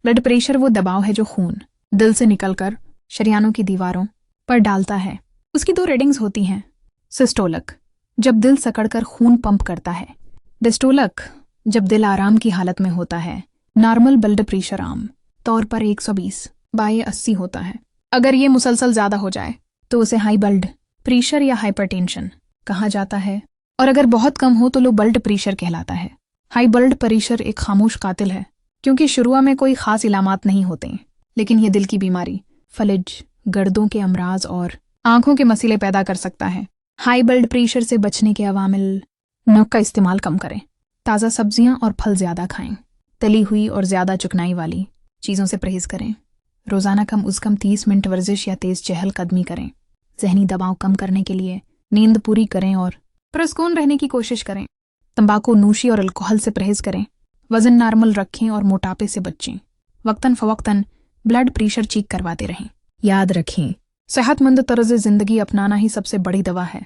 Blood pressure वो दबाव है जो खून दिल से निकलकर शरियानों की दीवारों पर डालता है। उसकी 2 रीडिंग्स होती हैं। सिस्टोलिक, जब दिल सकड़कर खून पंप करता है। डिस्टोलिक, जब दिल आराम की हालत में होता है। नॉर्मल ब्लड प्रेशर आम तौर पर 120/80 होता है। अगर ये मुसलसल ज़्यादा हो जाए तो उसे हाई ब्लड प्रेशर या हाइपरटेंशन कहा जाता है, और अगर बहुत कम हो तो लो ब्लड प्रेशर कहलाता है। हाई ब्लड प्रेशर एक खामोश कातिल है, क्योंकि शुरुआत में कोई खास इलामात नहीं होते, लेकिन यह दिल की बीमारी, फलिज, गर्दों के अमराज और आंखों के मसले पैदा कर सकता है। हाई ब्लड प्रेशर से बचने के अवामिल: नमक का इस्तेमाल कम करें, ताज़ा सब्जियां और फल ज़्यादा खाएं, तली हुई और ज़्यादा चिकनाई वाली चीज़ों से परहेज़ करें, रोज़ाना कम उज़ कम 30 मिनट वर्जिश या तेज़ चहलकदमी करें, जहनी दबाव कम करने के लिए नींद पूरी करें और पुरस्कून रहने की कोशिश करें, तंबाकू नोशी और अल्कोहल से परहेज़ करें, वज़न नॉर्मल रखें और मोटापे से बचें, वक्तन फ़वक्तन ब्लड प्रेशर चेक करवाते रहें। याद रखें, सेहतमंद तर्ज़ ज़िंदगी अपनाना ही सबसे बड़ी दवा है।